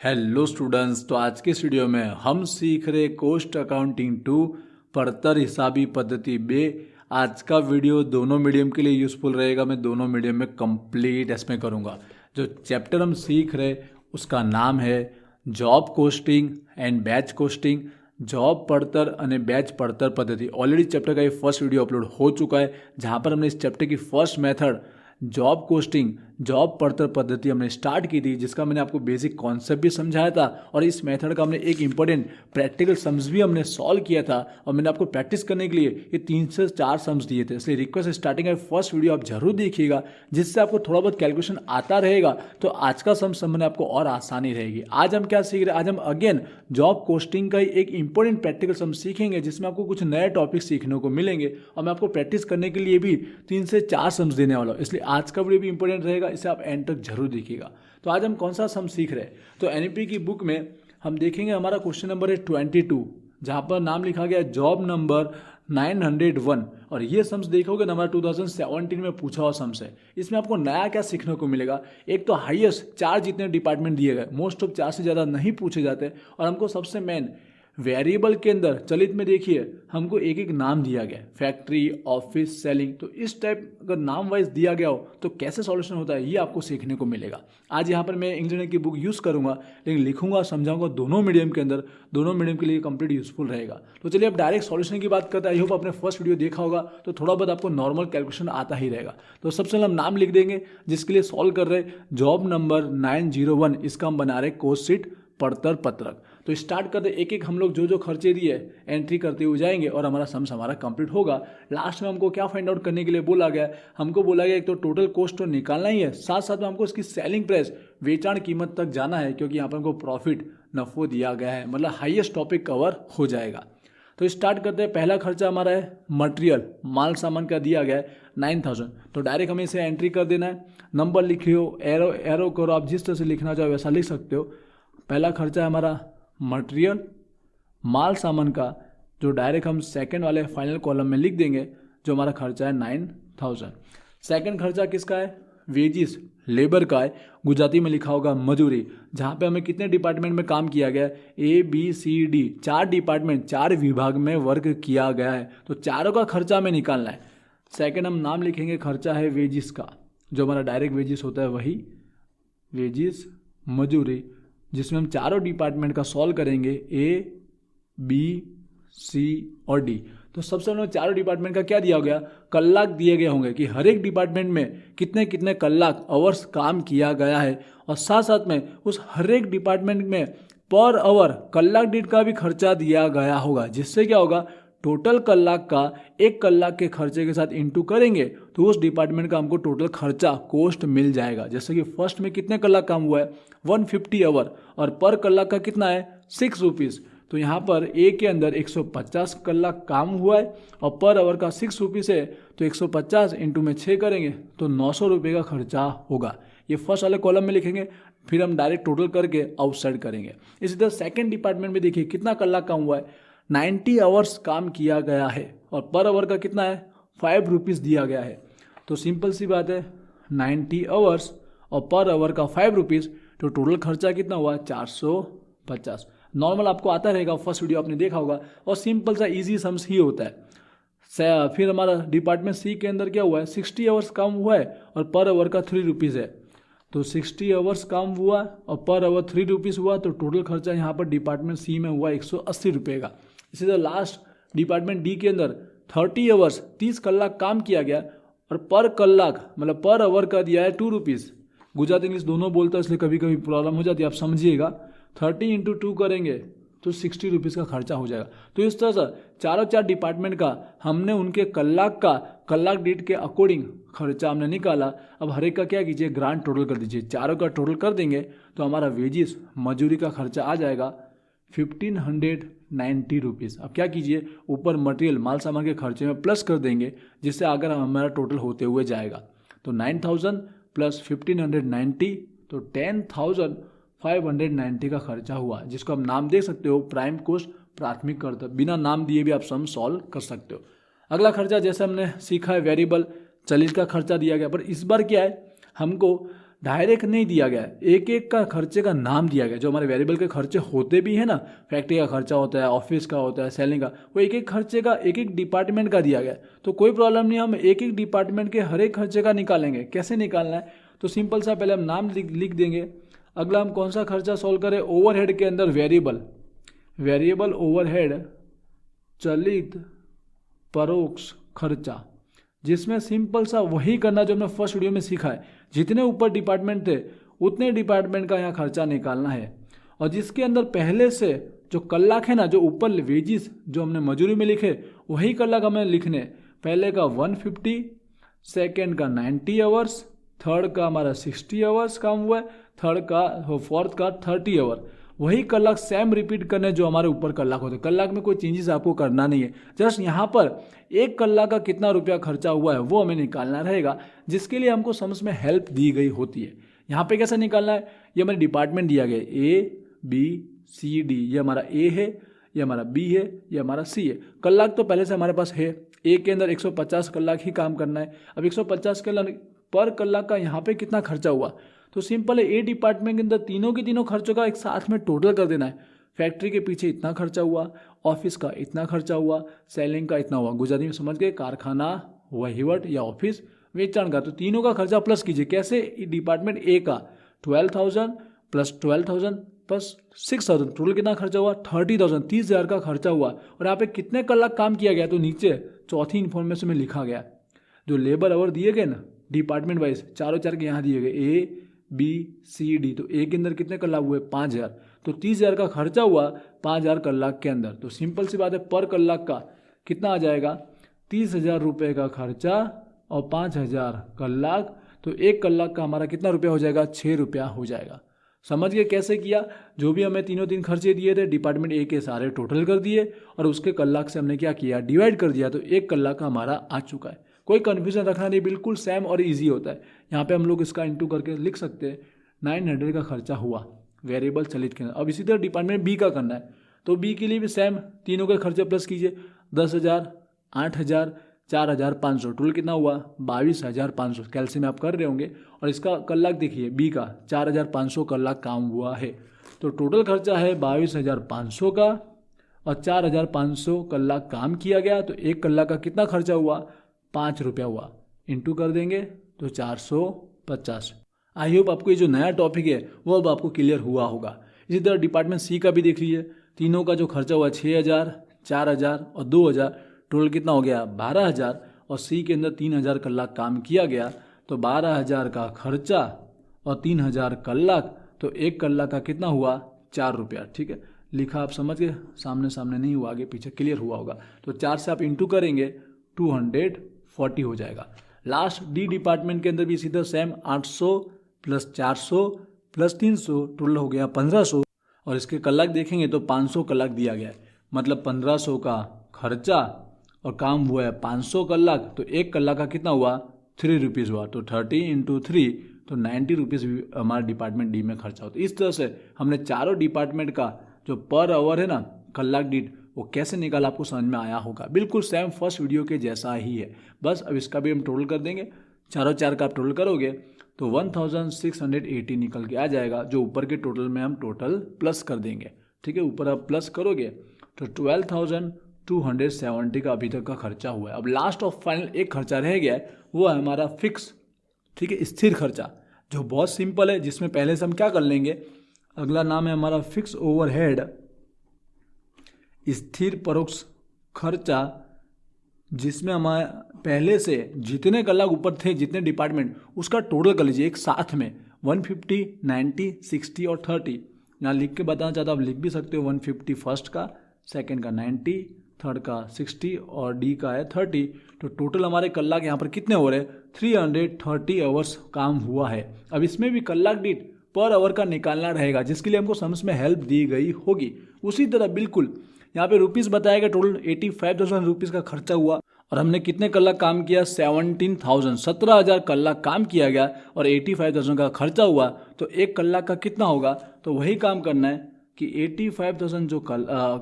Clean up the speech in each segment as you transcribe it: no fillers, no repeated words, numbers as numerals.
Hello students, तो आज के इस वीडियो में हम सीख रहे कोस्ट अकाउंटिंग 2 पढ़तर हिसाबी पद्धति बे। आज का वीडियो दोनों मीडियम के लिए यूज़फुल रहेगा। मैं दोनों मीडियम में कंप्लीट इसमें करूँगा। जो चैप्टर हम सीख रहे उसका नाम है job costing and batch costing. Job पढ़तर અને बैच पढ़तर पद्धति। ऑलरेडी चैप्टर का ये फर्स्ट वीडियो अपलोड हो चुका है, जहाँ पर हमने इस चैप्टर की first method job costing job पढ़तर पद्धति हमने स्टार्ट की थी, जिसका मैंने आपको बेसिक कॉन्सेप्ट भी समझाया था और इस मेथड का हमने एक इंपॉर्टेंट प्रैक्टिकल सम्स भी हमने सॉल्व किया था और मैंने आपको प्रैक्टिस करने के लिए ये 3 से 4 सम्स दिए थे। इसलिए रिक्वेस्ट स्टार्टिंग का फर्स्ट वीडियो आप जरूर देखिएगा, जिससे आपको थोड़ा बहुत कैलकुलेशन आता रहेगा तो आज का सम समझने आपको और आसानी रहेगी। आज हम क्या सीख रहे हैं? आज हम अगेन जॉब कोस्टिंग का एक इंपॉर्टेंट प्रैक्टिकल सम सीखेंगे, जिसमें आपको कुछ नए टॉपिक सीखने को मिलेंगे और मैं आपको प्रैक्टिस करने के लिए भी 3 से 4 सम्स देने वाला हूँ। इसलिए आज का वीडियो भी इंपॉर्टेंट रहेगा, इसे आप एंड तक जरूर देखिएगा। तो आज हम कौन सा सम सीख रहे हैं? तो एनईपी की बुक में हम देखेंगे, हमारा क्वेश्चन नंबर है 22, जहां पर नाम लिखा गया जॉब नंबर 901 और ये सम्स देखोगे ना, हमारा 2017 में पूछा हुआ सम्स है। इसमें आपको नया क्या सीखने को मिलेगा? एक तो हाईएस्ट 4 जितने डिपार्टमेंट दिए गए, मोस्ट ऑफ 4 से ज़्यादा नहीं पूछे जाते और हमको सबसे मेन वेरिएबल के अंदर चलित में देखिए हमको एक एक नाम दिया गया, फैक्ट्री, ऑफिस, सेलिंग। तो इस टाइप अगर नाम वाइज दिया गया हो तो कैसे सॉल्यूशन होता है ये आपको सीखने को मिलेगा। आज यहाँ पर मैं इंग्लिश की बुक यूज़ करूँगा, लेकिन लिखूंगा समझाऊंगा दोनों मीडियम के अंदर, दोनों मीडियम के लिए कंप्लीट यूजफुल रहेगा। तो चलिए अब डायरेक्ट सॉल्यूशन की बात करते हैं। आई होप आपने फर्स्ट वीडियो देखा होगा तो थोड़ा बहुत आपको नॉर्मल कैलकुलेशन आता ही रहेगा। तो सबसे पहले हम नाम लिख देंगे जिसके लिए सॉल्व कर रहे जॉब नंबर 901, इसका हम बना रहे कोस्ट शीट पढ़तर पत्रक। तो स्टार्ट करते एक एक हम लोग जो जो खर्चे दिए एंट्री करते हुए जाएंगे और हमारा सम्स हमारा कंप्लीट होगा। लास्ट में हमको क्या फाइंड आउट करने के लिए बोला गया? हमको बोला गया एक तो टोटल कॉस्ट तो निकालना ही है, साथ साथ में हमको इसकी सेलिंग प्राइस वेचाण कीमत तक जाना है, क्योंकि यहाँ पर हमको प्रॉफिट नफो दिया गया है, मतलब हाईएस्ट टॉपिक कवर हो जाएगा। तो स्टार्ट करते हैं। पहला खर्चा हमारा है मटेरियल, माल सामान का दिया गया है 9000। तो डायरेक्ट हमें इसे एंट्री कर देना है। नंबर लिखियो, एरो करो, आप जिस तरह से लिखना चाहो वैसा लिख सकते हो। पहला खर्चा है हमारा मटेरियल, माल सामान का, जो डायरेक्ट हम सेकंड वाले फाइनल कॉलम में लिख देंगे, जो हमारा खर्चा है 9000। सेकंड खर्चा किसका है? वेजिस, लेबर का है, गुजराती में लिखा होगा मजूरी, जहाँ पे हमें कितने डिपार्टमेंट में काम किया गया है? ABCD 4 डिपार्टमेंट, 4 विभाग में वर्क किया गया है, तो चारों का खर्चा हमें निकालना है। सेकंड हम नाम लिखेंगे खर्चा है वेजिस का, जो हमारा डायरेक्ट वेजिस होता है वही वेजिस मजूरी, जिसमें हम चारों डिपार्टमेंट का सॉल्व करेंगे A, B, C और D। तो सबसे पहले चारों डिपार्टमेंट का क्या दिया गया? कलाक दिए गए होंगे कि हर एक डिपार्टमेंट में कितने कितने कलाक आवर्स काम किया गया है, और साथ साथ में उस हर एक डिपार्टमेंट में पर आवर कलाक दीठ का भी खर्चा दिया गया होगा, जिससे क्या होगा? टोटल कलाक का 1 कलाक के खर्चे के साथ इंटू करेंगे तो उस डिपार्टमेंट का हमको टोटल खर्चा कोस्ट मिल जाएगा। जैसे कि फर्स्ट में कितने कलाक काम हुआ है? 150 आवर, और पर कलाक का कितना है? 6 रुपीज़। तो यहाँ पर ए के अंदर 150 कलाक काम हुआ है और पर आवर का 6 रुपीज़ है, तो 150 इंटू में 6 करेंगे तो 900 रुपये का खर्चा होगा। ये फर्स्ट वाले कॉलम में लिखेंगे, फिर हम डायरेक्ट टोटल करके आउटसाइड करेंगे। इसी तरह सेकेंड डिपार्टमेंट में देखिए कितना कलाक काम हुआ है? 90 आवर्स काम किया गया है और पर आवर का कितना है? 5 रुपीज़ दिया गया है। तो सिंपल सी बात है, 90 आवर्स और पर आवर का 5 रुपीज़, तो टोटल खर्चा कितना हुआ? 450। नॉर्मल आपको आता रहेगा, फर्स्ट वीडियो आपने देखा होगा, और सिंपल सा इजी सम्स ही होता है। फिर हमारा डिपार्टमेंट सी के अंदर क्या हुआ है? 60 आवर्स काम हुआ है और पर आवर का 3 रुपीज़ है। तो 60 आवर्स काम हुआ और पर आवर 3 रुपीज़ हुआ, तो टोटल खर्चा यहाँ पर डिपार्टमेंट सी में हुआ 180 रुपये का। इसी तरह लास्ट डिपार्टमेंट डी के अंदर 30 आवर्स 30 कलाक काम किया गया और पर कलाक मतलब पर आवर का दिया है 2 रुपीज़। गुजराती इंग्लिश दोनों बोलता है, इसलिए कभी कभी प्रॉब्लम हो जाती है, आप समझिएगा। 30 इंटू 2 करेंगे तो 60 रुपीज़ का खर्चा हो जाएगा। तो इस तरह से चारों 4 डिपार्टमेंट का हमने उनके कलाक डेट के अकॉर्डिंग खर्चा हमने निकाला। अब हर एक का क्या कीजिए? ग्रांड टोटल कर दीजिए। चारों का टोटल कर देंगे तो हमारा वेजिस मजूरी का खर्चा आ जाएगा 1590 रुपीज़। अब क्या कीजिए? ऊपर मटेरियल माल सामान के खर्चे में प्लस कर देंगे, जिससे अगर हमारा टोटल होते हुए जाएगा तो 9000 प्लस 1590, तो 10,590 का खर्चा हुआ, जिसको आप नाम दे सकते हो प्राइम कोस्ट, प्राथमिक कर्तव्य। बिना नाम दिए भी आप सम सॉल्व कर सकते हो। अगला खर्चा जैसे हमने सीखा है वेरिएबल चलित का खर्चा दिया गया, पर इस बार क्या है? हमको डायरेक्ट नहीं दिया गया, एक एक का खर्चे का नाम दिया गया। जो हमारे वेरिएबल के खर्चे होते भी है ना, फैक्ट्री का खर्चा होता है, ऑफिस का होता है, सेलिंग का, वो एक एक खर्चे का एक एक डिपार्टमेंट का दिया गया। तो कोई प्रॉब्लम नहीं, हम एक एक डिपार्टमेंट के हर एक खर्चे का निकालेंगे। कैसे निकालना है, तो सिंपल सा पहले हम नाम लिख देंगे। अगला हम कौन सा खर्चा सॉल्व करें, ओवरहेड के अंदर वेरिएबल ओवरहेड चलित परोक्ष खर्चा, जिसमें सिंपल सा वही करना जो हमने फर्स्ट वीडियो में सीखा है। जितने ऊपर डिपार्टमेंट थे उतने डिपार्टमेंट का यहाँ खर्चा निकालना है। और जिसके अंदर पहले से जो कलाक है ना, जो ऊपर वेजिस जो हमने मजूरी में लिखे वही कलाक हमें लिखने। पहले का 150, सेकेंड का 90 आवर्स, थर्ड का हमारा 60 आवर्स काम हुआ है, फोर्थ का 30 आवर। वही कलाक सेम रिपीट करने जो हमारे ऊपर कलाक होते हैं। कलाक में कोई चेंजेस आपको करना नहीं है, जस्ट यहाँ पर एक कलाक का कितना रुपया खर्चा हुआ है वो हमें निकालना रहेगा, जिसके लिए हमको समझ में हेल्प दी गई होती है। यहाँ पे कैसे निकालना है, ये हमारे डिपार्टमेंट दिया गया A B C D, ये हमारा A है, ये हमारा B है, ये हमारा C है। कलाक तो पहले से हमारे पास है, A के अंदर 150 कलाक ही काम करना है। अब 150 पर कलाक का यहाँ पे कितना खर्चा हुआ, तो सिंपल है, ए डिपार्टमेंट के अंदर तीनों के तीनों खर्चों का एक साथ में टोटल कर देना है। फैक्ट्री के पीछे इतना खर्चा हुआ, ऑफिस का इतना खर्चा हुआ, सेलिंग का इतना हुआ। गुजराती में समझ गए, कारखाना, वहीवट या ऑफिस, वेचाण का। तो तीनों का खर्चा प्लस कीजिए। कैसे, डिपार्टमेंट ए का 12,000 प्लस 12,000 प्लस 6,000, टोटल कितना खर्चा हुआ, 30,000, 30,000 का खर्चा हुआ। और यहाँ पे कितने कलाक काम किया गया, तो नीचे चौथी इन्फॉर्मेशन में लिखा गया जो लेबर आवर दिए गए ना डिपार्टमेंट वाइज, चारों चार के यहाँ दिए गए, A B C D। तो ए के अंदर कितने कलाक हुए, 5,000। तो 30,000 का खर्चा हुआ 5,000 कलाक के अंदर। तो सिंपल सी बात है, पर कलाक का कितना आ जाएगा, 30,000 रुपये का खर्चा और 5,000 कलाक। तो एक कलाक का हमारा कितना रुपया हो जाएगा, 6 रुपया हो जाएगा। समझ गए कैसे किया, जो भी हमें तीनों तीन खर्चे दिए थे डिपार्टमेंट ए के सारे टोटल कर दिए और उसके कलाक से हमने क्या किया, डिवाइड कर दिया। तो एक कलाक का हमारा आ चुका है। कोई कन्फ्यूजन रखना नहीं, बिल्कुल सेम और इजी होता है। यहाँ पे हम लोग इसका इंटू करके लिख सकते हैं, 900 का खर्चा हुआ वेरिएबल चलित के अंदर। अब इसी तरह डिपार्टमेंट बी का करना है, तो बी के लिए भी सेम, तीनों के खर्चे प्लस कीजिए, 10,000, 8,000, 4,500, टोटल कितना हुआ, 22,500। कैलसी में आप कर रहे होंगे। और इसका कलाक देखिए, बी का 4,500 कलाक काम हुआ है। तो टोटल खर्चा है 22,500 का और 4,500 कलाक काम किया गया। तो एक कलाक का कितना खर्चा हुआ, 5 रुपया हुआ। इंटू कर देंगे तो 450। आई होप आपको ये जो नया टॉपिक है वो अब आपको क्लियर हुआ होगा। इसी तरह डिपार्टमेंट सी का भी देख लीजिए, तीनों का जो खर्चा हुआ 6,000, 4,000 और 2,000, टोटल कितना हो गया, 12,000। और सी के अंदर 3,000 कलाक काम किया गया। तो 12,000 का खर्चा और 3,000 कलाक, तो एक कलाक का कितना हुआ, 4 रुपया। ठीक है, लिखा आप समझ गए, सामने सामने नहीं हुआ, आगे पीछे क्लियर हुआ होगा। तो 4 से आप इंटू करेंगे 240 हो जाएगा। लास्ट डी डिपार्टमेंट के अंदर भी इसी तरह सेम, 800 प्लस 400 प्लस 300, टोटल हो गया 1,500। और इसके कलाक देखेंगे तो 500 कलाक दिया गया है, मतलब 1,500 का खर्चा और काम हुआ है 500 कलाक। तो एक कलाक का कितना हुआ, 3 रुपीज़ हुआ। तो 30 × 3 तो 90 रुपीज़ हमारे डिपार्टमेंट डी में खर्चा होता है। इस तरह से हमने चारों डिपार्टमेंट का जो पर आवर है ना, कलाक दीठ, वो कैसे निकाला आपको समझ में आया होगा। बिल्कुल सेम फर्स्ट वीडियो के जैसा ही है, बस अब इसका भी हम टोटल कर देंगे। चारों चार का आप टोटल करोगे तो 1680 निकल के आ जाएगा, जो ऊपर के टोटल में हम टोटल प्लस कर देंगे। ठीक है, ऊपर आप प्लस करोगे तो 12,270 का अभी तक का खर्चा हुआ है। अब लास्ट और फाइनल एक खर्चा रह गया है, वो है हमारा फिक्स, ठीक है, स्थिर खर्चा, जो बहुत सिंपल है, जिसमें पहले से हम क्या कर लेंगे, अगला नाम है हमारा फिक्स ओवरहेड, स्थिर परोक्ष खर्चा, जिसमें हमारे पहले से जितने कलाक ऊपर थे, जितने डिपार्टमेंट, उसका टोटल कर लीजिए एक साथ में, 150, 90, 60 और 30। यहाँ लिख के बताना चाहता हूँ, आप लिख भी सकते हो 150 फर्स्ट का, सेकंड का 90, थर्ड का 60 और डी का है 30। तो टोटल हमारे कलाक यहाँ पर कितने हो रहे हैं, 330 आवर्स काम हुआ है। अब इसमें भी कलाक दीठ पर आवर का निकालना रहेगा, जिसके लिए हमको समझ में हेल्प दी गई होगी। उसी तरह बिल्कुल यहाँ पे रुपीज़ बताया गया, टोटल 85,000 रुपीज़ का खर्चा हुआ और हमने कितने कलाक काम किया, 17,000 कलाक काम किया गया और 85,000 का खर्चा हुआ। तो एक कलाक का कितना होगा, तो वही काम करना है कि 85,000 जो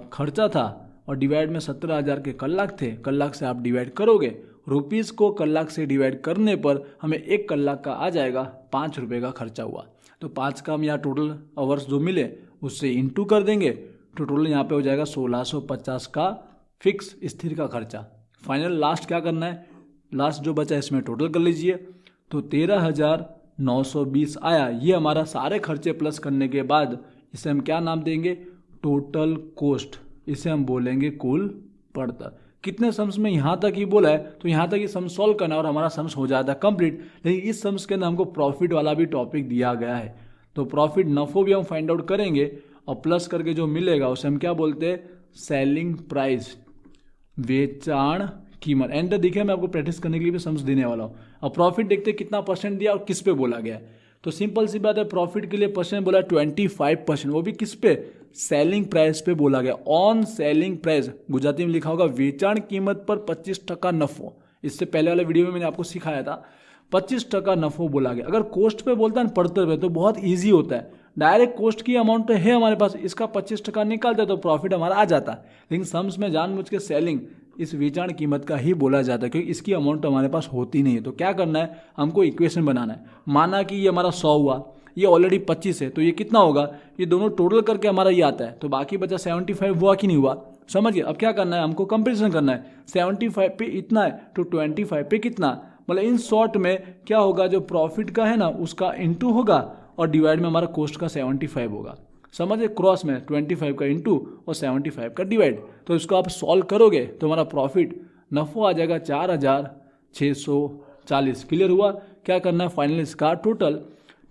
खर्चा था और डिवाइड में 17,000 के कलाक थे, कलाक से आप डिवाइड करोगे रुपीज़ को कलाक से डिवाइड करने पर हमें 1 कलाक का आ जाएगा 5 रुपये का खर्चा हुआ। तो 5 का हम यहाँ टोटल आवर्स जो मिले उससे इंटू कर देंगे, तो टोटल यहाँ पे हो जाएगा 1650 का फिक्स स्थिर का खर्चा। फाइनल लास्ट क्या करना है, लास्ट जो बचा इसमें टोटल कर लीजिए, तो 13,920 आया। ये हमारा सारे खर्चे प्लस करने के बाद इसे हम क्या नाम देंगे, टोटल कोस्ट, इसे हम बोलेंगे कुल पड़तर। कितने सम्स में यहाँ तक ही बोला है, तो यहाँ तक ये सम सॉल्व करना और हमारा सम्स हो जाता है कंप्लीट। लेकिन इस सम्स के अंदर हमको प्रॉफिट वाला भी टॉपिक दिया गया है, तो प्रॉफिट नफो भी हम फाइंड आउट करेंगे और प्लस करके जो मिलेगा उसे हम क्या बोलते हैं, सेलिंग प्राइस, बेचाण कीमत। एंड देखिए मैं आपको प्रैक्टिस करने के लिए भी सम्स देने वाला हूँ। अब प्रॉफिट देखते हैं कितना परसेंट दिया और किस पे बोला गया है। तो सिंपल सी बात है, प्रॉफिट के लिए परसेंट बोला 25%, वो भी किस पे, सेलिंग प्राइस पे बोला गया, ऑन सेलिंग प्राइस। गुजराती में लिखा होगा वेचाण कीमत पर 25% नफो। इससे पहले वाले वीडियो में मैंने आपको सिखाया था 25% नफो बोला गया। अगर कोस्ट पे बोलता है पड़तर पे तो बहुत ईजी होता है, डायरेक्ट कोस्ट की अमाउंट तो है हमारे पास, इसका 25% निकालते हैं तो प्रॉफिट हमारा आ जाता है। लेकिन सम्स में जानबूझ के सेलिंग इस वेचाण कीमत का ही बोला जाता है क्योंकि इसकी अमाउंट तो हमारे पास होती नहीं है। तो क्या करना है, हमको इक्वेशन बनाना है। माना कि ये हमारा 100 हुआ, ये ऑलरेडी 25 है, तो ये कितना होगा, ये दोनों टोटल करके हमारा ये आता है, तो बाकी बचा 75 हुआ कि नहीं हुआ, समझिए। अब क्या करना है, हमको कंपेरिजन करना है। 75 पे इतना है तो 25 पे कितना, मतलब इन शॉर्ट में क्या होगा, जो प्रॉफिट का है ना उसका इंटू होगा और डिवाइड में हमारा कोस्ट का 75 होगा। समझिए, क्रॉस में 25 का इंटू और 75 का डिवाइड। तो इसको आप सॉल्व करोगे तो हमारा प्रॉफिट नफो आ जाएगा 4,640। क्लियर हुआ। क्या करना है, फाइनल इसका टोटल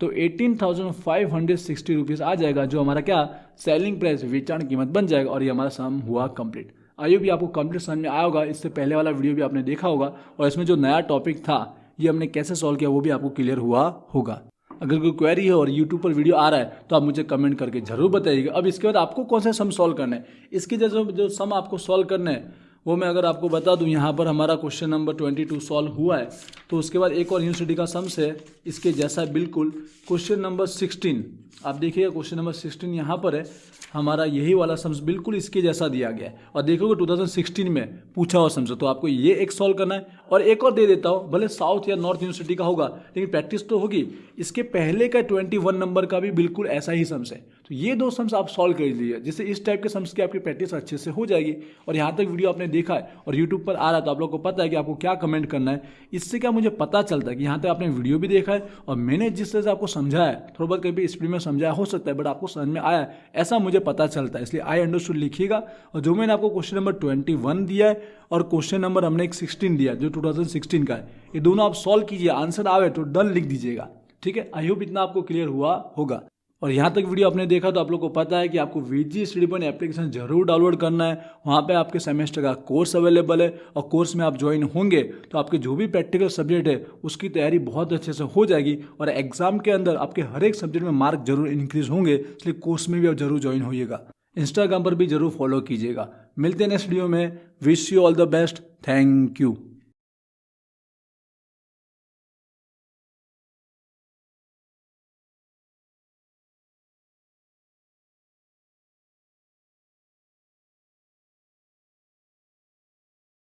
तो 18,560 रुपीज़ आ जाएगा, जो हमारा क्या सेलिंग प्राइस वेचाण कीमत बन जाएगा। और ये हमारा सम हुआ कंप्लीट। आइए भी आपको कंप्लीट समझ में आया होगा। इससे पहले वाला वीडियो भी आपने देखा होगा और इसमें जो नया टॉपिक था ये हमने कैसे सॉल्व किया वो भी आपको क्लियर हुआ होगा। अगर कोई क्वेरी है और यूट्यूब पर वीडियो आ रहा है तो आप मुझे कमेंट करके जरूर बताइएगा। अब इसके बाद आपको कौन से सम सॉल्व करना है, इसके जैसे जो सम आपको सॉल्व करना है वो मैं अगर आपको बता दूं, यहाँ पर हमारा क्वेश्चन नंबर 22 सॉल्व हुआ है। तो उसके बाद एक और यूनिवर्सिटी का सम्स है इसके जैसा बिल्कुल, क्वेश्चन नंबर 16। आप देखिएगा क्वेश्चन नंबर 16 यहाँ पर है, हमारा यही वाला सम्स बिल्कुल इसके जैसा दिया गया है। और देखोगे 2016 में पूछा हुआ सम्स, तो आपको ये एक सॉल्व करना है। और एक और दे देता हूँ, भले साउथ या नॉर्थ यूनिवर्सिटी का होगा लेकिन प्रैक्टिस तो होगी। इसके पहले का 21 नंबर का भी बिल्कुल ऐसा ही सम्स है। तो ये 2 सम्स आप सॉल्व कर लीजिए, जिससे इस टाइप के सम्स की आपकी प्रैक्टिस अच्छे से हो जाएगी। और यहाँ तक वीडियो आपने देखा है और यूट्यूब पर आ रहा है तो आप लोग को पता है कि आपको क्या कमेंट करना है। इससे क्या मुझे पता चलता है कि यहाँ तक आपने वीडियो भी देखा है और मैंने जिस तरह से आपको समझाया है, थोड़ा बहुत कभी स्पीड में समझाया हो सकता है बट आपको समझ में आया, ऐसा मुझे पता चलता है। इसलिए आई अंडरस्टूड लिखिएगा। और जो मैंने आपको क्वेश्चन नंबर 21 दिया है और क्वेश्चन नंबर हमने एक 16 दिया जो 2016 का है, ये दोनों आप सॉल्व कीजिए, आंसर आवे तो डन लिख दीजिएगा। ठीक है, आई होप इतना आपको क्लियर हुआ होगा। और यहाँ तक वीडियो आपने देखा तो आप लोग को पता है कि आपको VG स्टडी पॉइंट एप्लीकेशन जरूर डाउनलोड करना है। वहाँ पे आपके सेमेस्टर का कोर्स अवेलेबल है और कोर्स में आप ज्वाइन होंगे तो आपके जो भी प्रैक्टिकल सब्जेक्ट है उसकी तैयारी बहुत अच्छे से हो जाएगी और एग्जाम के अंदर आपके हर एक सब्जेक्ट में मार्क जरूर इंक्रीज होंगे। इसलिए कोर्स में भी आप जरूर ज्वाइन होइएगा। इंस्टाग्राम पर भी जरूर फॉलो कीजिएगा। मिलते हैं नेक्स्ट वीडियो में। Wish you all the best. Thank you.